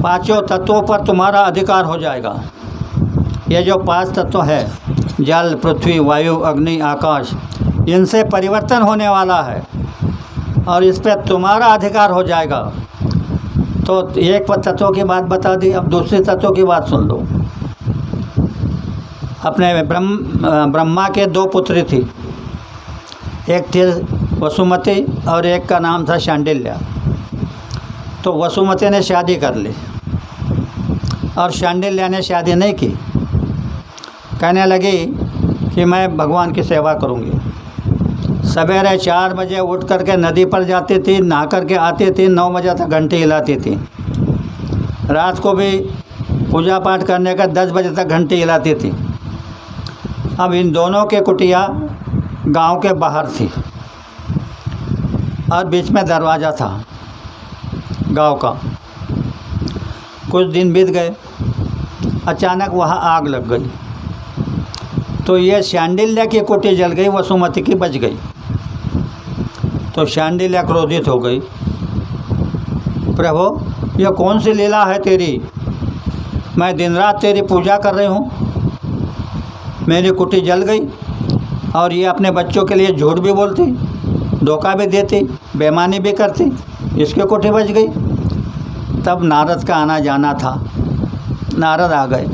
पांचों तत्वों पर तुम्हारा अधिकार हो जाएगा। ये जो 5 तत्व है, जल, पृथ्वी, वायु, अग्नि, आकाश, इनसे परिवर्तन होने वाला है और इस पर तुम्हारा अधिकार हो जाएगा। तो एक तत्व की बात बता दी, अब दूसरे तत्व की बात सुन लो। अपने ब्रह्मा के 2 पुत्री थी, एक थी वसुमती और एक का नाम था शांडिल्य। तो वसुमती ने शादी कर ली और शांडिल्य ने शादी नहीं की। कहने लगी कि मैं भगवान की सेवा करूँगी। सवेरे 4 बजे उठ करके नदी पर जाती थी, नहा करके आती थी, 9 बजे तक घंटी हिलाती थी। रात को भी पूजा पाठ करने का 10 बजे तक घंटी हिलाती थी। अब इन दोनों के कुटिया गांव के बाहर थी और बीच में दरवाज़ा था गांव का। कुछ दिन बीत गए, अचानक वहाँ आग लग गई। तो ये शांडिल्य की कुटी जल गई, वसुमती की बच गई। तो शांडिल्य क्रोधित हो गई, प्रभु ये कौन सी लीला है तेरी? मैं दिन रात तेरी पूजा कर रही हूँ, मेरी कुटी जल गई और ये अपने बच्चों के लिए झूठ भी बोलती, धोखा भी देती, बेईमानी भी करती, इसकी कुटी बच गई। तब नारद का आना जाना था। नारद आ गए,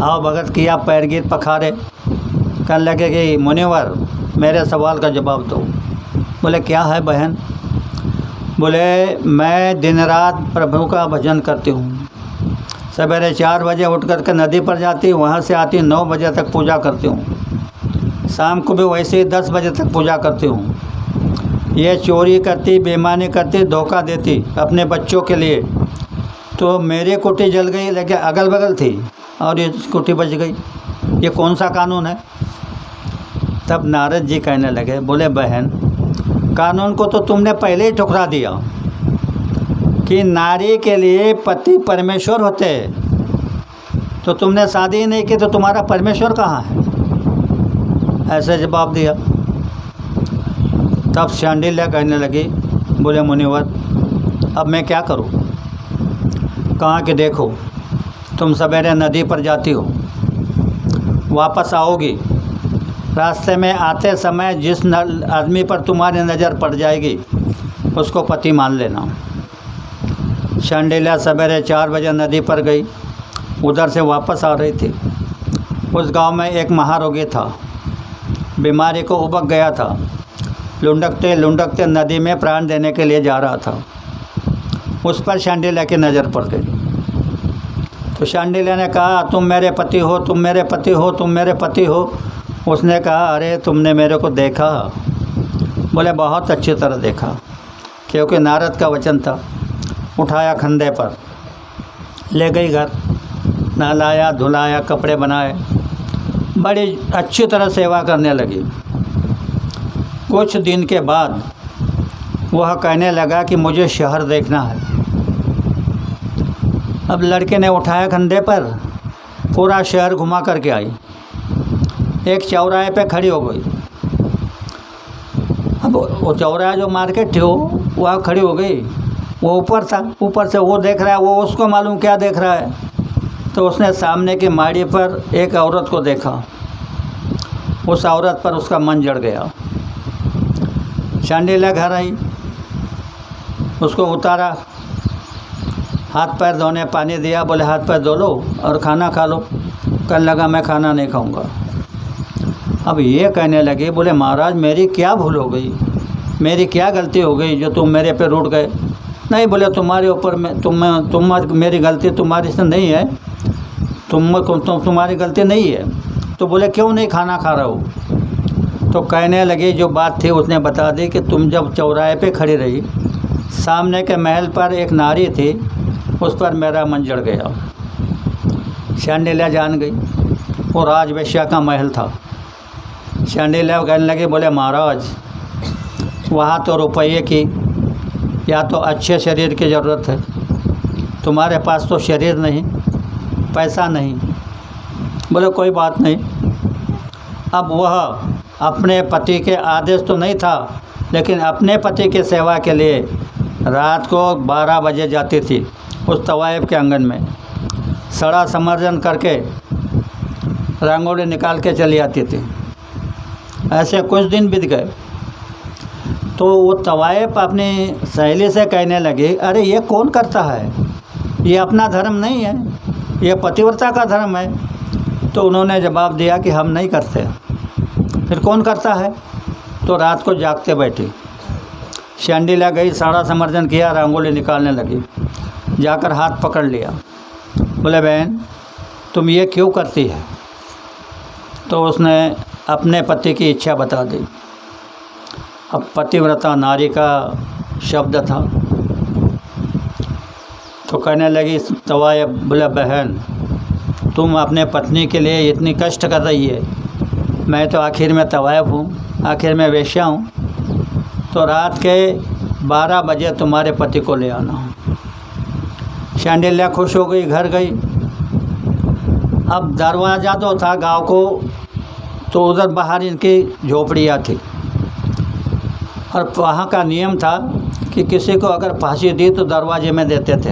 आओ भगत किया, पैर गिर पखारे, कहने लगे कि मुनिवर मेरे सवाल का जवाब दो। बोले क्या है बहन? बोले मैं दिन रात प्रभु का भजन करती हूँ। सवेरे 4 बजे उठ करके नदी पर जाती, वहाँ से आती 9 बजे तक पूजा करती हूँ। शाम को भी वैसे ही 10 बजे तक पूजा करती हूँ। ये चोरी करती, बेईमानी करती, धोखा देती अपने बच्चों के लिए। तो मेरी कुटी जल गई, लेकिन अगल बगल थी और ये कुटी बच गई। ये कौन सा कानून है? तब नारद जी कहने लगे, बोले बहन कानून को तो तुमने पहले ही ठुकरा दिया कि नारी के लिए पति परमेश्वर होते हैं। तो तुमने शादी ही नहीं की तो तुम्हारा परमेश्वर कहाँ है? ऐसे जवाब दिया। तब शांडिल्य कहने लगी, बोले मुनिवर अब मैं क्या करूं? कहाँ कि देखो तुम सवेरे नदी पर जाती हो, वापस आओगी, रास्ते में आते समय जिस आदमी पर तुम्हारी नज़र पड़ जाएगी उसको पति मान लेना। शांडिल्य सवेरे 4 बजे नदी पर गई, उधर से वापस आ रही थी। उस गांव में एक महारोगी था, बीमारी को उबक गया था, लुढ़कते लुढ़कते नदी में प्राण देने के लिए जा रहा था। उस पर शांडिल्य की नज़र पड़ गई। तो शांडिल्य ने कहा, तुम मेरे पति हो, तुम मेरे पति हो, तुम मेरे पति हो। उसने कहा, अरे तुमने मेरे को देखा? बोले बहुत अच्छी तरह देखा, क्योंकि नारद का वचन था। उठाया कंधे पर, ले गई घर, नहलाया धुलाया, कपड़े बनाए, बड़ी अच्छी तरह सेवा करने लगी। कुछ दिन के बाद वह कहने लगा कि मुझे शहर देखना है। अब लड़के ने उठाया कंधे पर, पूरा शहर घुमा करके आई। एक चौराहे पे खड़ी हो गई। अब वो चौराहा जो मार्केट थी वो वहाँ खड़ी हो गई। वो ऊपर था, ऊपर से वो देख रहा है, वो उसको मालूम क्या देख रहा है। तो उसने सामने की माड़ी पर एक औरत को देखा। उस औरत पर उसका मन जड़ गया। शांडिल्य घर आई, उसको उतारा, हाथ पैर धोने पानी दिया। बोले हाथ पैर धो लो और खाना खा लो। कहने लगा मैं खाना नहीं खाऊंगा। अब ये कहने लगे, बोले महाराज मेरी क्या भूल हो गई, मेरी क्या गलती हो गई जो तुम मेरे पे रूठ गए? नहीं, बोले तुम्हारे ऊपर में तुम मेरी गलती तुम्हारी से नहीं है, तुम्हारी गलती नहीं है। तो बोले क्यों नहीं खाना खा रहे हो? तो कहने लगे जो बात थी उसने बता दी कि तुम जब चौराहे पे खड़ी रही, सामने के महल पर एक नारी थी, उस पर मेरा मन जड़ गया। शांडिल्य जान गई वो राजवेश्या का महल था। शांडिल्य कहने लगे, बोले महाराज वहाँ तो रुपये की या तो अच्छे शरीर की ज़रूरत है, तुम्हारे पास तो शरीर नहीं, पैसा नहीं। बोले कोई बात नहीं। अब वह अपने पति के आदेश तो नहीं था, लेकिन अपने पति की सेवा के लिए रात को 12 बजे जाती थी उस तवायफ के आंगन में सड़ा समर्जन करके रंगोली निकाल के चली आती थी। ऐसे कुछ दिन बीत गए तो वो तवायफ अपनी सहेली से कहने लगी, अरे ये कौन करता है, ये अपना धर्म नहीं है, ये पतिव्रता का धर्म है। तो उन्होंने जवाब दिया कि हम नहीं करते। फिर कौन करता है? तो रात को जागते बैठी, शांडिल्या गई, साड़ा समर्जन किया, रंगोली निकालने लगी, जाकर हाथ पकड़ लिया, बोले बहन तुम ये क्यों करती है? तो उसने अपने पति की इच्छा बता दी। अब पतिव्रता नारी का शब्द था। तो कहने लगी तवायफ, बोले बहन तुम अपने पत्नी के लिए इतनी कष्ट कर रही है, मैं तो आखिर में तवायफ हूँ, आखिर में वेश्या हूँ, तो रात के 12 बजे तुम्हारे पति को ले आना। शांडिल्या खुश हो गई, घर गई। अब दरवाज़ा तो था गांव को, तो उधर बाहर इनकी झोपड़ियाँ थी और वहाँ का नियम था कि किसी को अगर फांसी दी तो दरवाजे में देते थे।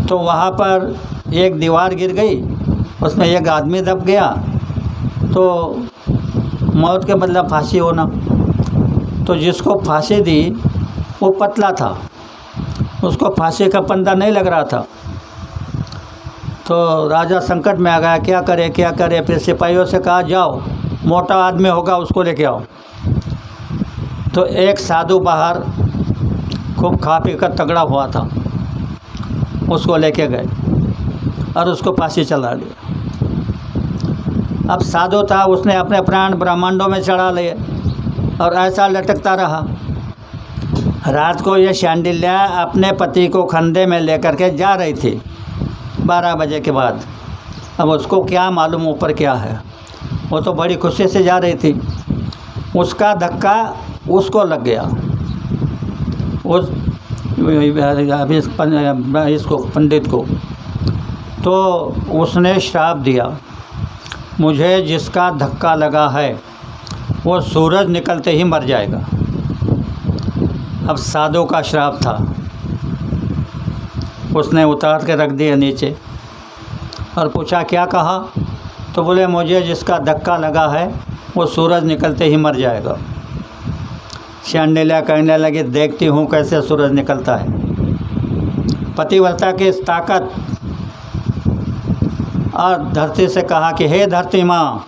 तो वहाँ पर एक दीवार गिर गई, उसमें एक आदमी दब गया, तो मौत के बदला फांसी होना। तो जिसको फांसी दी वो पतला था, उसको फांसी का फंदा नहीं लग रहा था। तो राजा संकट में आ गया, क्या करे क्या करे। फिर सिपाहियों से कहा जाओ मोटा आदमी होगा उसको लेके आओ। तो एक साधु बाहर खूब खा पी कर तगड़ा हुआ था, उसको लेके गए और उसको फांसी चला लिया। अब साधु था, उसने अपने प्राण ब्रह्मांडों में चढ़ा लिए और ऐसा लटकता रहा। रात को ये शांडिल्या अपने पति को कंधे में लेकर के जा रही थी 12 बजे के बाद। अब उसको क्या मालूम ऊपर क्या है, वो तो बड़ी खुशी से जा रही थी। उसका धक्का उसको लग गया, उस इसको पंडित को। तो उसने श्राप दिया, मुझे जिसका धक्का लगा है वो सूरज निकलते ही मर जाएगा। अब साधु का श्राप था, उसने उतार के रख दिया नीचे और पूछा क्या कहा? तो बोले मुझे जिसका धक्का लगा है वो सूरज निकलते ही मर जाएगा। शांडिल्या कहने लगी, देखती हूँ कैसे सूरज निकलता है। पतिव्रता की इस ताकत और धरती से कहा कि हे धरती माँ,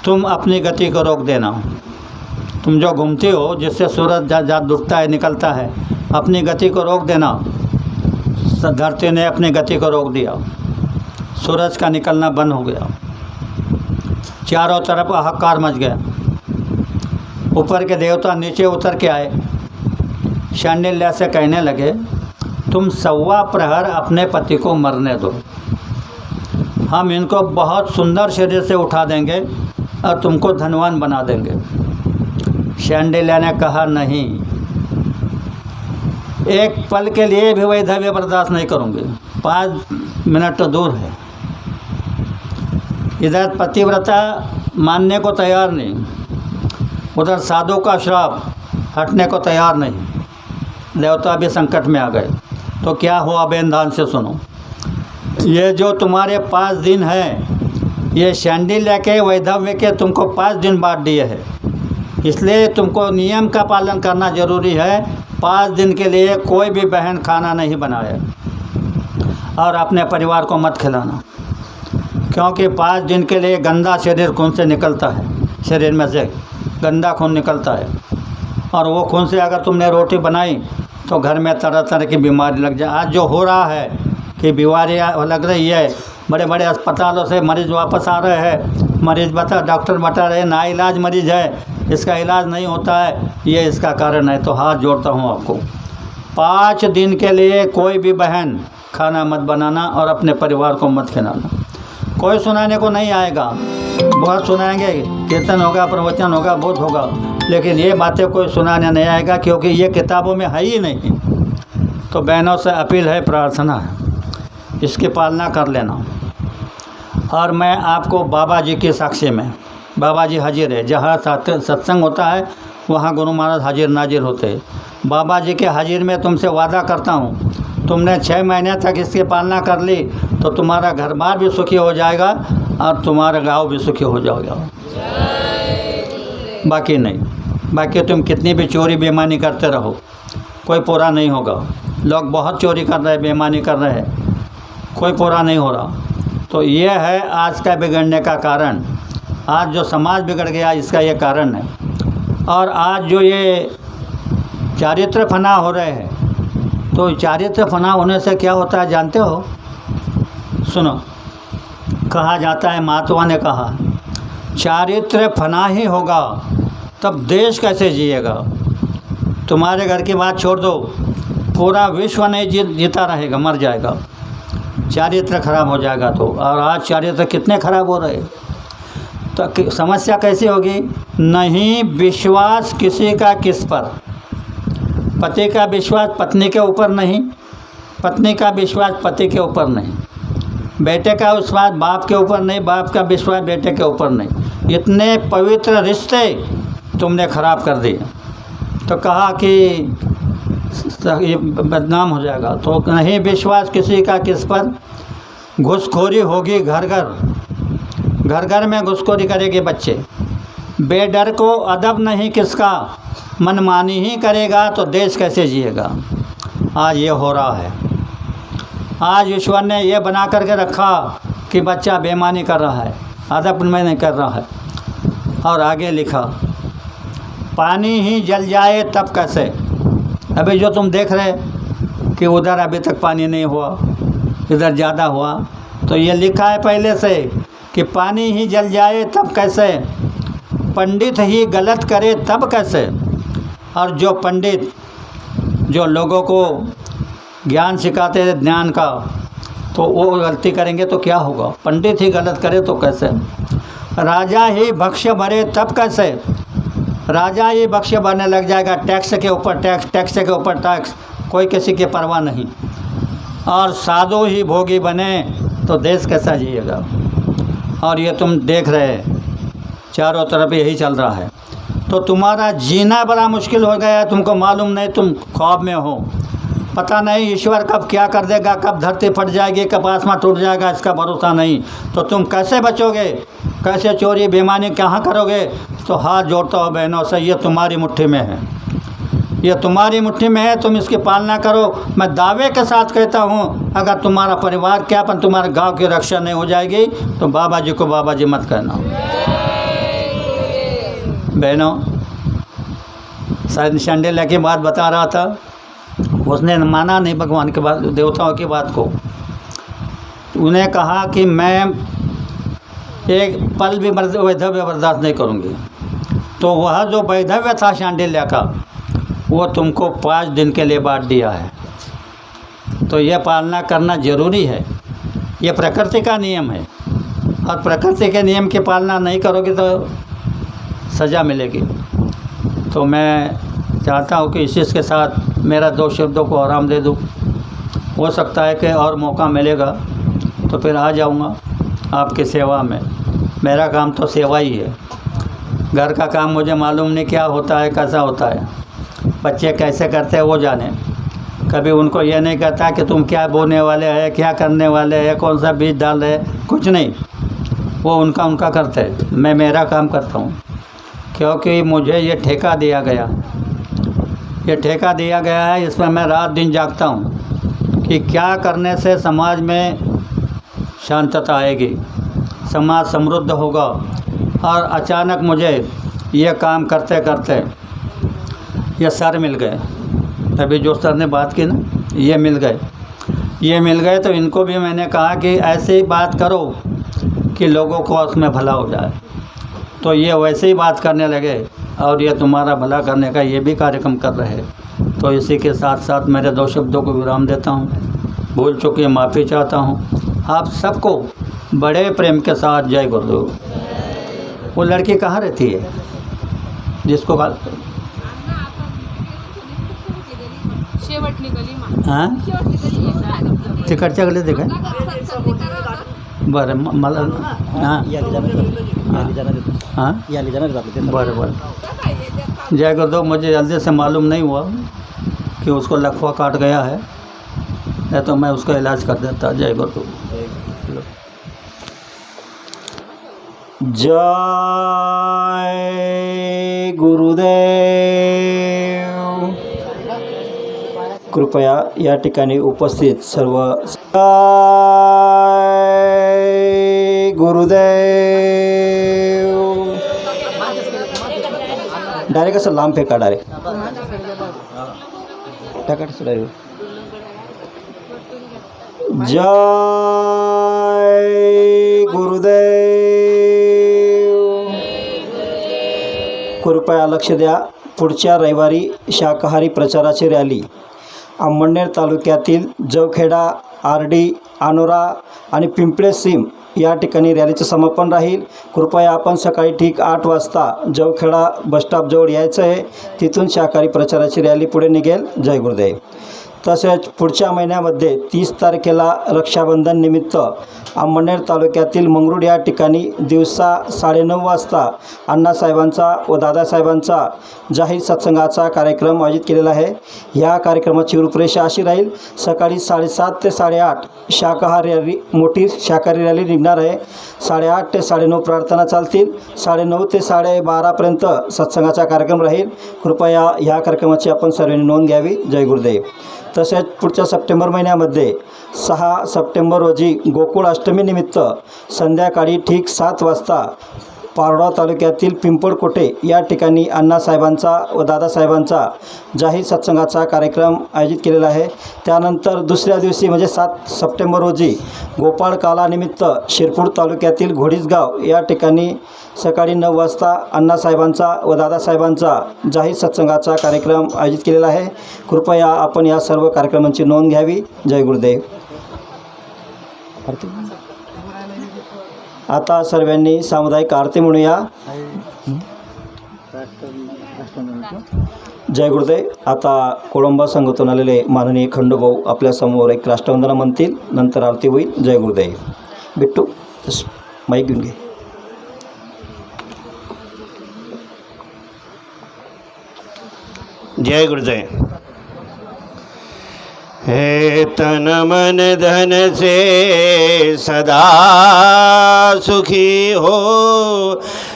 तुम अपनी गति को रोक देना। तुम जो घूमती हो जिससे सूरज जा डूबता है निकलता है, अपनी गति को रोक देना। धरती ने अपनी गति को रोक दिया, सूरज का निकलना बंद हो गया। चारों तरफ हाहाकार मच गया। ऊपर के देवता नीचे उतर के आए, शांडिल्या से कहने लगे, तुम 1.25 प्रहर अपने पति को मरने दो, हम इनको बहुत सुंदर शरीर से उठा देंगे और तुमको धनवान बना देंगे। शांडिल्या ने कहा, नहीं, एक पल के लिए भी वैधव्य बर्दाश्त नहीं करूँगी। 5 मिनट तो दूर है। इधर पतिव्रता मानने को तैयार नहीं, उधर साधु का श्राप हटने को तैयार नहीं। देवता भी संकट में आ गए। तो क्या हुआ बहन, ध्यान से सुनो। ये जो तुम्हारे 5 दिन हैं, ये शांडिल्या के वैधव्य के तुमको 5 दिन बांट दिए हैं, इसलिए तुमको नियम का पालन करना जरूरी है। 5 दिन के लिए कोई भी बहन खाना नहीं बनाए और अपने परिवार को मत खिलाना, क्योंकि 5 दिन के लिए गंदा शरीर खून से निकलता है, शरीर में से गंदा खून निकलता है, और वो खून से अगर तुमने रोटी बनाई तो घर में तरह तरह की बीमारी लग जाए। आज जो हो रहा है कि बीमारियाँ लग रही है, बड़े बड़े अस्पतालों से मरीज़ वापस आ रहे हैं, मरीज़ डॉक्टर बता रहे हैं नाइलाज मरीज़ है, इसका इलाज नहीं होता है, ये इसका कारण है। तो हाथ जोड़ता हूँ आपको, 5 दिन के लिए कोई भी बहन खाना मत बनाना और अपने परिवार को मत खिलाना। कोई सुनाने को नहीं आएगा, बहुत सुनाएंगे, कीर्तन होगा, प्रवचन होगा, बहुत होगा, लेकिन ये बातें कोई सुनाने नहीं आएगा, क्योंकि ये किताबों में है ही नहीं। तो बहनों से अपील है, प्रार्थना है, इसकी पालना कर लेना। और मैं आपको बाबा जी के साक्षी में, बाबा जी हाजिर है, जहाँ सत्संग होता है वहाँ गुरु महाराज हाजिर नाजिर होते हैं। बाबा जी के हाजिर में तुमसे वादा करता हूँ, तुमने 6 महीने तक इसकी पालना कर ली तो तुम्हारा घर बार भी सुखी हो जाएगा और तुम्हारा गाँव भी सुखी हो जाएगा। बाकी नहीं, बाकी तुम कितनी भी चोरी बेईमानी करते रहो, कोई पूरा नहीं होगा। लोग बहुत चोरी कर रहे हैं, बेईमानी कर रहे हैं, कोई पूरा नहीं हो रहा। तो ये है आज का बिगड़ने का कारण। आज जो समाज बिगड़ गया इसका ये कारण है। और आज जो ये चारित्र फना हो रहे हैं, तो चारित्र फना होने से क्या होता है जानते हो? सुनो, कहा जाता है, महात्मा ने कहा, चारित्र फना ही होगा तब देश कैसे जिएगा। तुम्हारे घर की बात छोड़ दो, पूरा विश्व नहीं जीता रहेगा, मर जाएगा, चारित्र खराब हो जाएगा। तो और आज चारित्र कितने खराब हो रहे, तो समस्या कैसी होगी? नहीं विश्वास किसी का किस पर, पति का विश्वास पत्नी के ऊपर नहीं, पत्नी का विश्वास पति के ऊपर नहीं, बेटे का विश्वास बाप के ऊपर नहीं, बाप का विश्वास बेटे के ऊपर नहीं। इतने पवित्र रिश्ते तुमने ख़राब कर दिए। तो कहा कि ये बदनाम हो जाएगा। तो नहीं विश्वास किसी का किस पर, घुसखोरी होगी घर घर, घर घर में घुसखोरी करेंगे बच्चे। बेडर को अदब नहीं किसका, मनमानी ही करेगा तो देश कैसे जिएगा। आज ये हो रहा है। आज ईश्वर ने ये बना करके रखा कि बच्चा बेईमानी कर रहा है, अदब में नहीं कर रहा है। और आगे लिखा, पानी ही जल जाए तब कैसे। अभी जो तुम देख रहे कि उधर अभी तक पानी नहीं हुआ, इधर ज़्यादा हुआ, तो ये लिखा है पहले से कि पानी ही जल जाए तब कैसे, पंडित ही गलत करे तब कैसे। और जो पंडित जो लोगों को ज्ञान सिखाते हैं ज्ञान का, तो वो गलती करेंगे तो क्या होगा? पंडित ही गलत करे तो कैसे। राजा ही भक्ष्य भरे तब कैसे, राजा ही भक्ष्य भरने लग जाएगा, टैक्स के ऊपर टैक्स, टैक्स के ऊपर टैक्स, कोई किसी की परवाह नहीं। और साधु ही भोगी बने तो देश कैसा जिएगा। और ये तुम देख रहे चारों तरफ यही चल रहा है। तो तुम्हारा जीना बड़ा मुश्किल हो गया है, तुमको मालूम नहीं, तुम ख्वाब में हो। पता नहीं ईश्वर कब क्या कर देगा, कब धरती फट जाएगी, कब आसमां टूट जाएगा, इसका भरोसा नहीं। तो तुम कैसे बचोगे, कैसे चोरी बेईमानी कहाँ करोगे? तो हाथ जोड़ता हो बहनों से, ये तुम्हारी मुट्ठी में है, ये तुम्हारी मुट्ठी में है, तुम इसकी पालना करो। मैं दावे के साथ कहता हूँ, अगर तुम्हारा परिवार क्या पर तुम्हारे गांव की रक्षा नहीं हो जाएगी तो बाबा जी को बाबा जी मत कहना। बहनों, संडेला की बात बता रहा था, उसने माना नहीं भगवान के बात, देवताओं की बात को। उन्हें कहा कि मैं एक पल भी वैधव्य बर्दाश्त नहीं करूँगी। तो वह जो वैधव्य था शांडिल्य का, वो तुमको 5 दिन के लिए बांट दिया है। तो यह पालना करना ज़रूरी है, ये प्रकृति का नियम है। और प्रकृति के नियम की पालना नहीं करोगे तो सज़ा मिलेगी। तो मैं चाहता हूँ कि इसी के साथ मेरा 2 शब्दों को आराम दे दूँ। हो सकता है कि और मौका मिलेगा तो फिर आ जाऊँगा आपकी सेवा में। मेरा काम तो सेवा ही है। घर का काम मुझे मालूम नहीं क्या होता है, कैसा होता है, बच्चे कैसे करते हैं वो जाने। कभी उनको ये नहीं कहता कि तुम क्या बोने वाले हैं, क्या करने वाले हैं, कौन सा बीज डाल रहे, कुछ नहीं। वो उनका करते हैं, मैं मेरा काम करता हूँ। क्योंकि मुझे ये ठेका दिया गया, ये ठेका दिया गया है, इसमें मैं रात दिन जागता हूँ कि क्या करने से समाज में शांतता आएगी, समाज समृद्ध होगा। और अचानक मुझे ये काम करते करते ये सर मिल गए। अभी जो सर ने बात की ना, ये मिल गए तो इनको भी मैंने कहा कि ऐसे ही बात करो कि लोगों को उसमें भला हो जाए। तो ये वैसे ही बात करने लगे और ये तुम्हारा भला करने का ये भी कार्यक्रम कर रहे हैं। तो इसी के साथ साथ मेरे 2 शब्दों को विराम देता हूँ। भूल चुकी माफ़ी चाहता हूँ। आप सबको बड़े प्रेम के साथ जय गुरुदेव। वो लड़की कहाँ रहती है जिसको बात? हाँ, तिकडच्या गली ते काय बरं मला हां हां बरं बरं। जय गुरुदेव, मुझे जल्दी से मालूम नहीं हुआ। कि उसको लकवा काट गया है, नहीं तो मैं उसका इलाज कर देता। जय गुरु। जय गुरुदेव। कृपया या ठिकाणी उपस्थित सर्व जय गुरुदेव। डायरेक्ट असं लांब फेका डायरेक्ट टाका डायरेक्ट। जय गुरुदेव। कृपया लक्ष द्या, पुढच्या रविवारी शाकाहारी प्रचाराची रॅली अंमळनेर तालुक्यातील जवखेडा, आरडी, अनोरा आणि पिंपळेसीम या ठिकाणी रॅलीचं समापन राहील। कृपया आपण सकाळी ठीक 8 वाजता जवखेडा बसस्टॉपजवळ यायचं आहे। तिथून शाकाहारी प्रचाराची रॅली पुढे निघेल। जय गुरुदेव। तसेच पुढच्या महिन्यामध्ये 30 तारखेला रक्षाबंधन निमित्त अंमळनेर तालुक्यातील मंगरुळ या ठिकाणी दिवसा 9:30 वाजता अण्णासाहेबांचा व दादासाहेबांचा जाहीर सत्संगाचा कार्यक्रम आयोजित केलेला आहे। या कार्यक्रमाची रूपरेषा अशी राहील, सकाळी 7:30 ते 8:30 शाकाहारी रॅली, मोठी शाकाहारी रॅली निघणार आहे। 8:30 ते 9:30 प्रार्थना चालतील। 9:30 ते 12:30पर्यंत सत्संगाचा कार्यक्रम राहील। कृपया ह्या कार्यक्रमाची आपण सर्वांनी नोंद घ्यावी। जय गुरुदेव। तसेच पुढच्या सप्टेंबर महिन्यामध्ये 6 सप्टेंबर रोजी गोकुळ अष्टमीनिमित्त संध्याकाळी ठीक 7 वाजता पारडा तालुक्यातील पिंपळकोटे या ठिकाणी अण्णासाहेबांचा व दादासाहेबांचा जाहीर सत्संगाचा कार्यक्रम आयोजित केलेला आहे। त्यानंतर दुसऱ्या दिवशी म्हणजे 7 सप्टेंबर रोजी गोपाळ कालानिमित्त शिरपूर तालुक्यातील घोडीसगाव या ठिकाणी सकाळी 9 वाजता अण्णासाहेबांचा व दादासाहेबांचा जाहीर सत्संगाचा कार्यक्रम आयोजित केलेला आहे। कृपया आपण या सर्व कार्यक्रमांची नोंद घ्यावी। जय गुरुदेव। आता सर्वांनी सामुदायिक आरती म्हणूया। जय गुरुदेव। आता कोळंबा संघातून आलेले माननीय खंडूभाऊ आपल्यासमोर एक राष्ट्रवंदना म्हणतील, नंतर आरती होईल। जय गुरुदेव। बिट्टू माईक घेऊन घे। जय गुरुदेव। हे तन मन धन से सदा सुखी हो,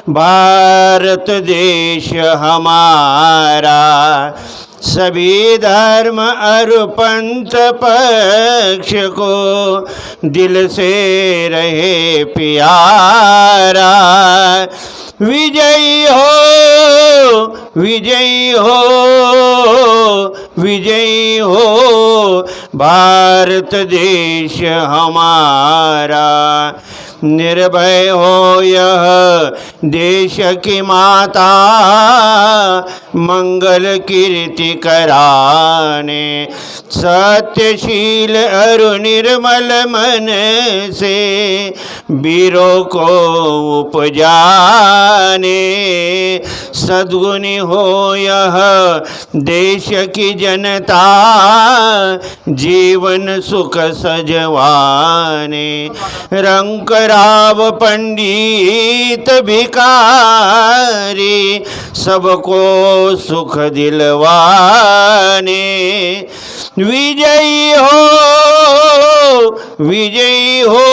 भारत देश हमारा, सभी धर्म और पंथ पक्ष को दिल से रहे प्यारा। विजयी हो, विजयी हो, विजयी हो, भारत देश हमारा। निर्भय हो यह देश की माता, मंगल कीर्ति कराने, सत्यशील और निर्मल मन से वीरों को उपजाने। सद्गुणी हो यह देश की जनता, जीवन सुख सजवाने। रंग राव पंडित भिखारी, सबको सुख दिलवाने। विजयी हो, विजयी हो,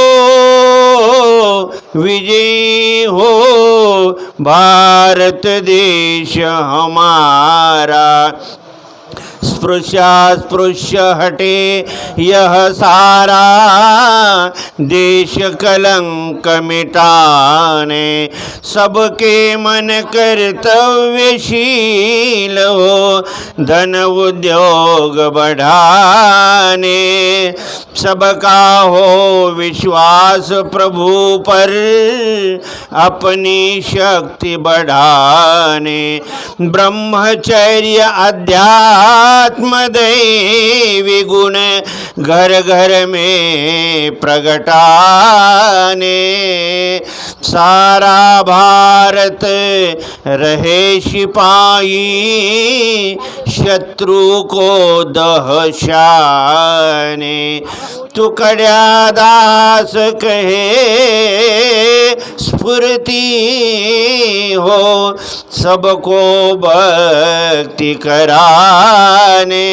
विजयी हो, भारत देश हमारा। स्पृश्य हटे यह सारा, देश कलंक मिटाने। सबके मन कर्तव्यशील हो, धन उद्योग बढ़ाने। सबका हो विश्वास प्रभु पर, अपनी शक्ति बढ़ाने। ब्रह्मचर्य आत्मदैवी गुण घर घर में प्रगटाने। सारा भारत रहे सिपाही, शत्रु को दहशाने। तुकड्या दास कहे स्फूर्ति हो सबको भक्ति कराने।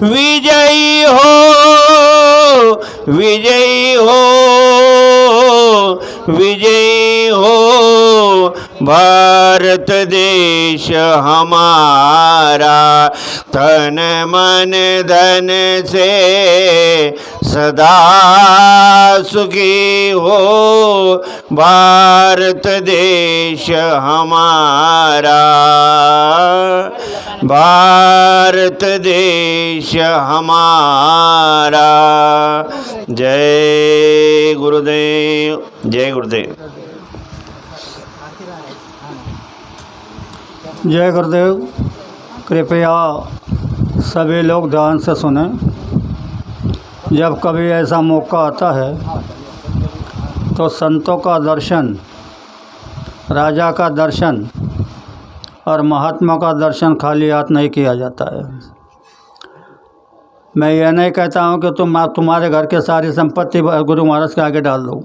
विजयी हो विजयी हो विजयी हो भारत देश हमारा। तन मन धन से सदा सुखी हो भारत देश हमारा। भारत देश हमारा। जय गुरुदेव जय गुरुदेव। जय गुरुदेव। कृपया सभी लोग ध्यान से सुने। जब कभी ऐसा मौका आता है तो संतों का दर्शन, राजा का दर्शन और महात्मा का दर्शन खाली हाथ नहीं किया जाता है। मैं यह नहीं कहता हूँ कि तुम्हारे घर के सारी संपत्ति गुरु महाराज के आगे डाल दो,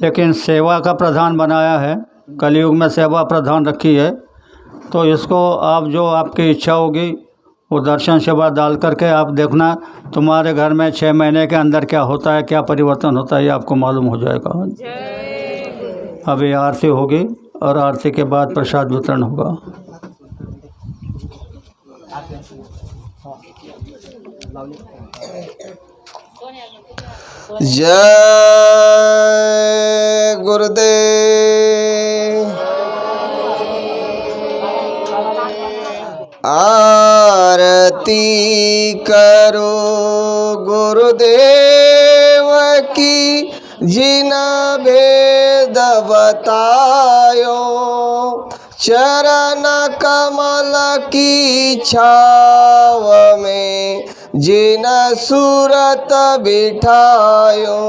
लेकिन सेवा का प्रधान बनाया है, कलयुग में सेवा प्रधान रखी है, तो इसको आप जो आपकी इच्छा होगी वो दर्शन सेवा डाल करके आप देखना, तुम्हारे घर में 6 महीने के अंदर क्या होता है, क्या परिवर्तन होता है, ये आपको मालूम हो जाएगा। अभी आरती होगी और आरती के बाद प्रसाद वितरण होगा। जय गुरुदेव। आरती करो गुरुदेव की जिना भेद बतायो। चरण कमल की छाव में जिन सूरत बिठायो।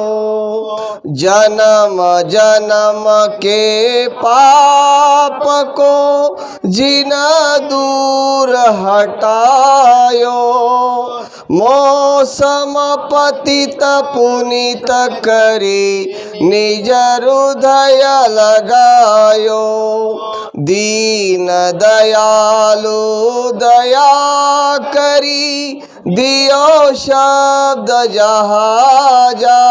जन्म जन्म के पाप को जिन दूर हटायो। मौसम पतित पुनीत करी निज हृदय लगायो। दीन दयालु दया करी दियो शब्द जहाजा।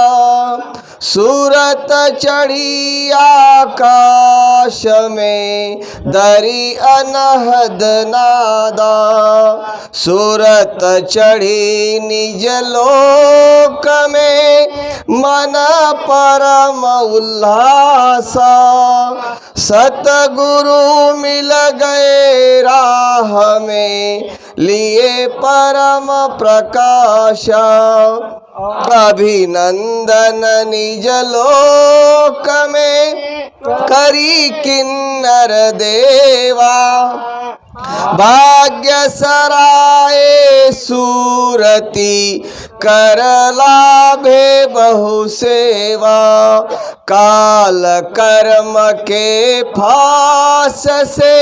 सूरत चढ़ी आकाश में दरी अनहद नादा। सूरत चढ़ी निज लोक में मन परम उल्लासा। सतगुरु मिल गए राह में लिए परम प्रकाशा। अभिनंदन निज लोक में करी किन्नर देवा। भाग्य सराय सूरती कर लाभे बहु सेवा। काल कर्म के फास से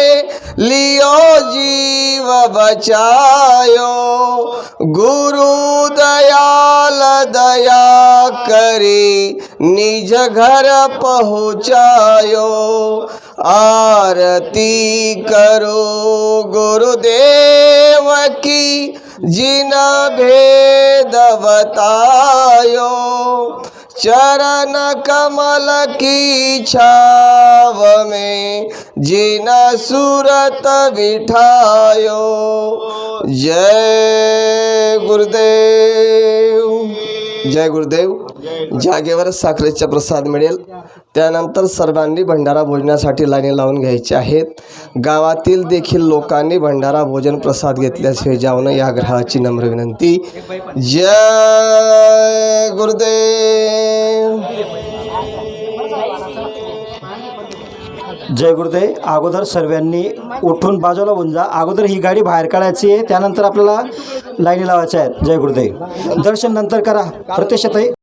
लियो जीव बचायो। गुरु दयाल दया करी निज घर पहुँचायो। आरती करो गुरुदेव की जिना भेद बतायो। चरण कमल की छाव में जिना सूरत बिठायो। जय गुरुदेव जय गुरुदेव। जागेवर साखरेचा प्रसाद मिळेल। त्यानंतर सर्वांनी भंडारा भोजनासाठी लाईनी लावून घ्यायचे आहेत। गावातील देखील लोकांनी भंडारा भोजन प्रसाद घेतल्याशिवाय जाऊ नये या ग्रहाची नम्र विनंती। जय गुरुदेव जय गुरुदेव। अगोदर सर्वांनी उठून बाजूला होऊन जा। अगोदर ही गाडी बाहेर काढायची आहे, त्यानंतर आपल्याला लाईनी लावायच्या आहेत। जय गुरुदेव। दर्शन नंतर करा, प्रत्यक्षात